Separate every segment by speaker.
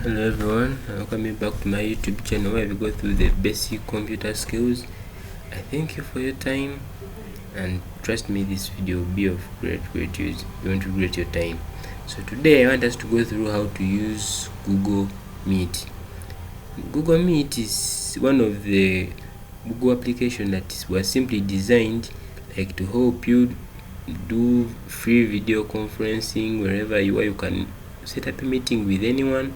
Speaker 1: Hello everyone, welcome back to my YouTube channel where we go through the basic computer skills. I thank you for your time, and trust me, this video will be of great use. You won't regret your time. So today I want us to go through how to use Google Meet. Google Meet is one of the Google application that was simply designed like to help you do free video conferencing wherever you are. You can set up a meeting with anyone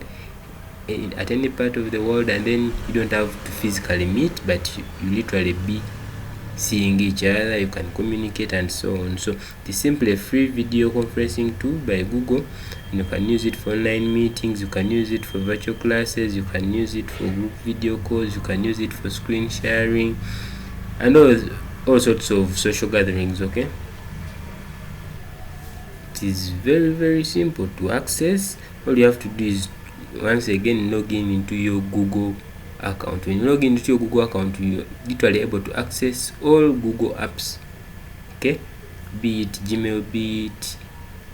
Speaker 1: at any part of the world, and then you don't have to physically meet, but you literally be seeing each other. You can communicate and so on. So it's simply a free video conferencing tool by Google, and you can use it for online meetings, you can use it for virtual classes, you can use it for group video calls, you can use it for screen sharing and all sorts of social gatherings. Okay, it is very simple to access. All you have to do is once again log in into your Google account. When you log into your Google account, you're literally able to access all Google apps, okay, be it Gmail, be it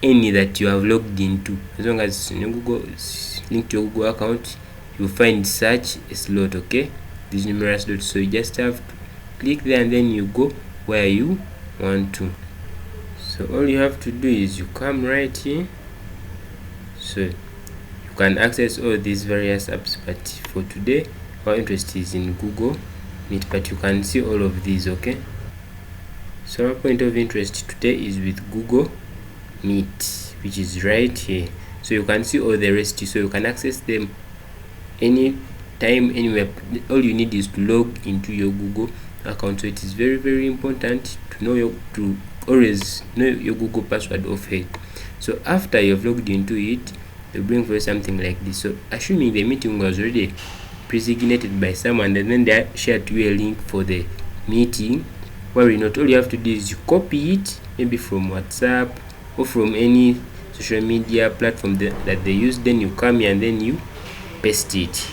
Speaker 1: any that you have logged into. As long as your Google is linked to your Google account, you'll find search a slot. Okay, these numerous dots, so you just have to click there and then you go where you want to. So all you have to do is you come right here. So you can access all these various apps, but for today our interest is in Google Meet, but you can see all of these. Okay, so our point of interest today is with Google Meet, which is right here. So you can see all the rest, so you can access them anytime, anywhere. All you need is to log into your Google account. So it is very important to always know your Google password off here. So after you've logged into it, they'll bring for you something like this. So assuming the meeting was already pre-designated by someone, and then they shared to you a link for the meeting, worry not, all you have to do is you copy it, maybe from WhatsApp or from any social media platform that they use. Then you come here and then you paste it.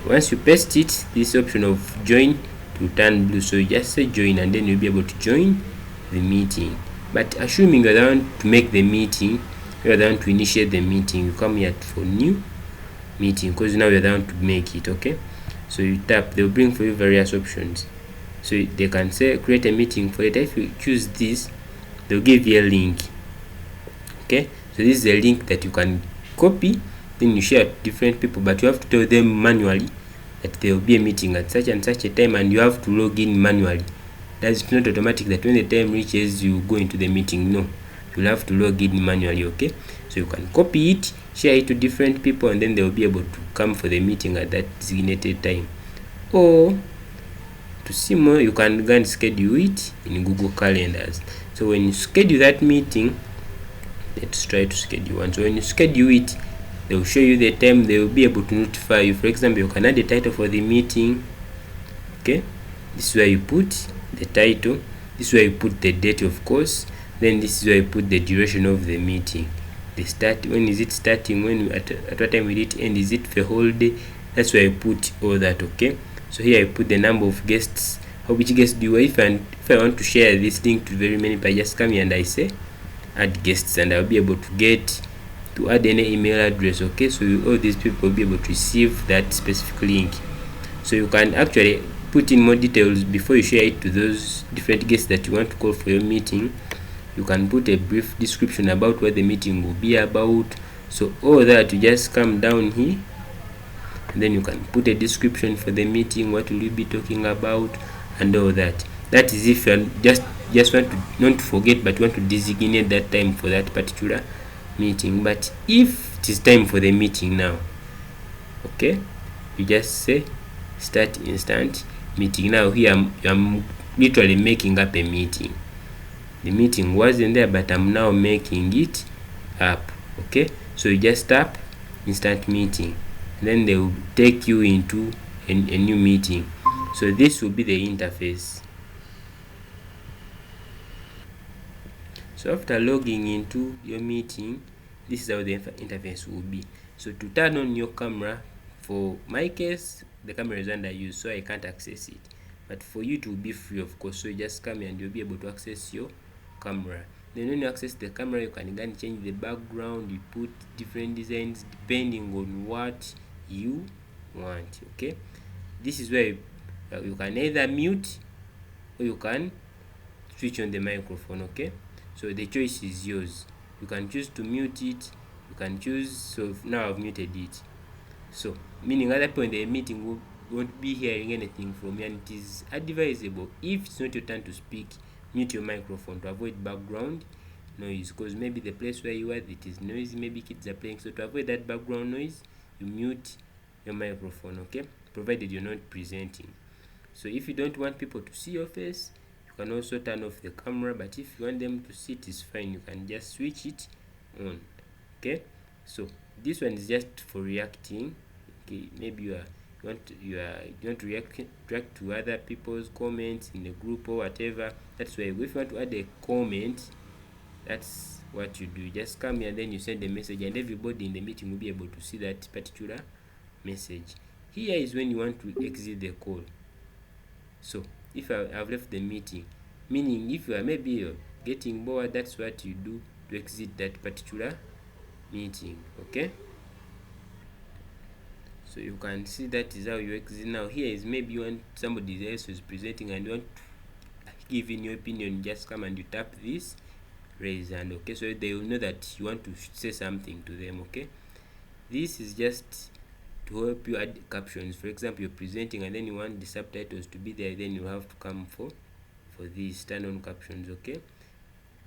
Speaker 1: Once you paste it, this option of join will turn blue, so you just say join and then you'll be able to join the meeting. But assuming you want to make the meeting, you want to initiate the meeting, you come here for new meeting, because now you want to make it. Okay, so you tap, they'll bring for you various options. So they can say create a meeting for it. If you choose this, they'll give you a link. Okay, so this is a link that you can copy, then you share to different people, but you have to tell them manually that there will be a meeting at such and such a time, and you have to log in manually. That's not automatic that when the time reaches you go into the meeting. No, you'll have to log in manually. Okay, so you can copy it, share it to different people, and then they will be able to come for the meeting at that designated time. Or to see more, you can go and schedule it in Google Calendars. So when you schedule that meeting, let's try to schedule one. So when you schedule it, they will show you the time. They will be able to notify you. For example, you can add the title for the meeting. Okay, this is where you put the title, this is where you put the date, of course, then this is where you put the duration of the meeting, the start, when is it starting, when at what time will it end, is it the whole day? That's where you put all that. Okay, so here I put the number of guests. How which guests do you want? If I want to share this link to very many people, I just come here and I say add guests, and I'll be able to get to add any email address. Okay, so all these people will be able to receive that specific link. So you can actually put in more details before you share it to those different guests that you want to call for your meeting. You can put a brief description about what the meeting will be about. So all that, you just come down here and then you can put a description for the meeting, what will you be talking about and all that. That is if you just want to not to forget, but you want to designate that time for that particular meeting. But if it is time for the meeting now, okay, you just say start instant meeting. Now here I'm literally making up a meeting. The meeting wasn't there, but I'm now making it up. Okay, so you just tap instant meeting, then they will take you into a new meeting. So this will be the interface. So after logging into your meeting, this is how the interface will be. So to turn on your camera, for my case, the camera is under use, so I can't access it. But for you, it will be free, of course. So you just come here and you'll be able to access your camera. Then when you access the camera, you can again change the background. You put different designs depending on what you want. Okay, this is where you can either mute or you can switch on the microphone. Okay, so the choice is yours. You can choose to mute it, you can choose. So now I've muted it, so meaning other people in the meeting won't be hearing anything from you, and it is advisable, if it's not your turn to speak, mute your microphone to avoid background noise, because maybe the place where you are, it is noisy, maybe kids are playing. So to avoid that background noise, you mute your microphone. Okay, provided you're not presenting. So if you don't want people to see your face, you can also turn off the camera, but if you want them to see it, is fine, you can just switch it on. Okay, so this one is just for reacting. Okay, maybe you want to react to other people's comments in the group or whatever. That's why if you want to add a comment, that's what you do. You just come here and then you send a message, and everybody in the meeting will be able to see that particular message. Here is when you want to exit the call. So if I've left the meeting, meaning if you are maybe getting bored, that's what you do to exit that particular meeting. Okay, so you can see that is how you exit. Now here is maybe you want somebody else who's presenting and you want to give in your opinion, just come and you tap this raise hand. Okay, so they will know that you want to say something to them. Okay, this is just to help you add captions. For example, you're presenting and then you want the subtitles to be there, then you have to come for this turn on captions. Okay,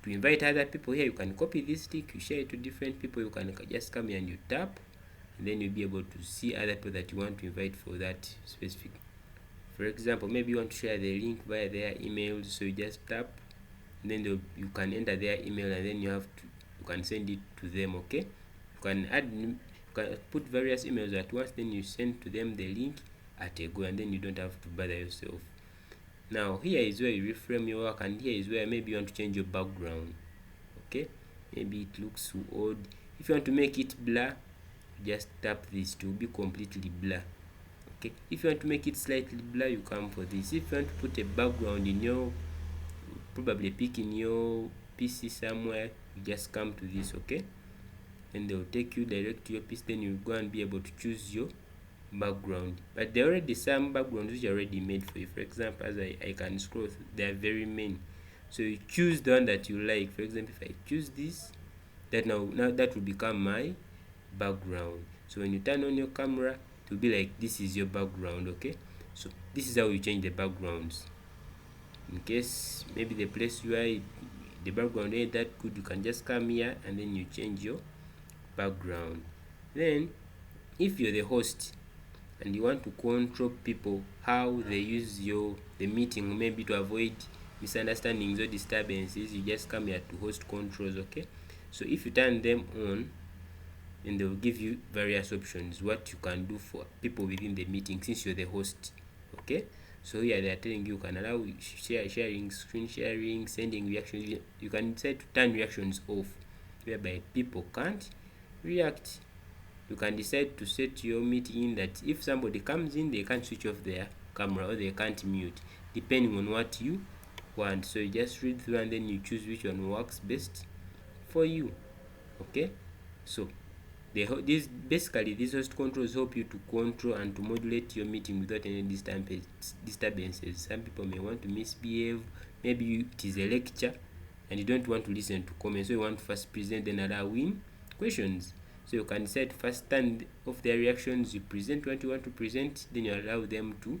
Speaker 1: to invite other people, here you can copy this stick, you share it to different people. You can just come here and you tap, and then you'll be able to see other people that you want to invite for that specific. For example, maybe you want to share the link via their emails, so you just tap, and then you can enter their email, and then you can send it to them. Okay, you can put various emails at once, then you send to them the link at a go, and then you don't have to bother yourself. Now here is where you reframe your work, and here is where maybe you want to change your background. Okay, maybe it looks so odd. If you want to make it blur, just tap this to be completely blur. Okay, if you want to make it slightly blur, you come for this. If you want to put a background in your, probably pick in your PC somewhere, you just come to this. Okay, and they will take you direct to your PC, then you go and be able to choose your background. But there are already some backgrounds which are already made for you. For example, as I can scroll through, there are very many, so you choose the one that you like. For example, if I choose this, that now that will become my background. So when you turn on your camera, it will be like this is your background. Okay, so this is how you change the backgrounds. In case maybe the place you are, the background ain't that good, you can just come here and then you change your background. Then if you're the host and you want to control people, how they use the meeting, maybe to avoid misunderstandings or disturbances, you just come here to host controls. Okay, so if you turn them on, then they will give you various options what you can do for people within the meeting, since you're the host. Okay, so here they are telling you can allow sharing, screen sharing, sending reactions. You can decide to turn reactions off, whereby people can't react. You can decide to set your meeting in that if somebody comes in, they can't switch off their camera or they can't mute, depending on what you want. So you just read through and then you choose which one works best for you. Okay, so these host controls help you to control and to modulate your meeting without any disturbances. Some people may want to misbehave. Maybe it is a lecture and you don't want to listen to comments, so you want to first present, then allow in questions. So you can decide to first turn off their reactions, you present what you want to present, then you allow them to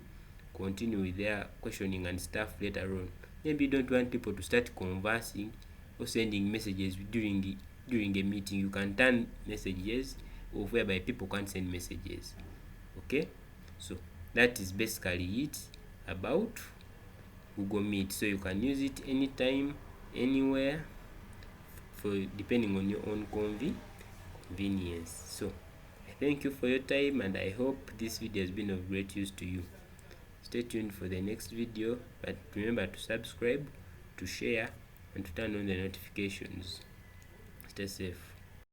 Speaker 1: continue with their questioning and stuff later on. Maybe you don't want people to start conversing or sending messages during a meeting. You can turn messages off, whereby people can't send messages. Okay, so that is basically it about Google Meet. So you can use it anytime, anywhere, for depending on your own convenience. So I thank you for your time, and I hope this video has been of great use to you. Stay tuned for the next video, but remember to subscribe, to share, and to turn on the notifications. Stay safe.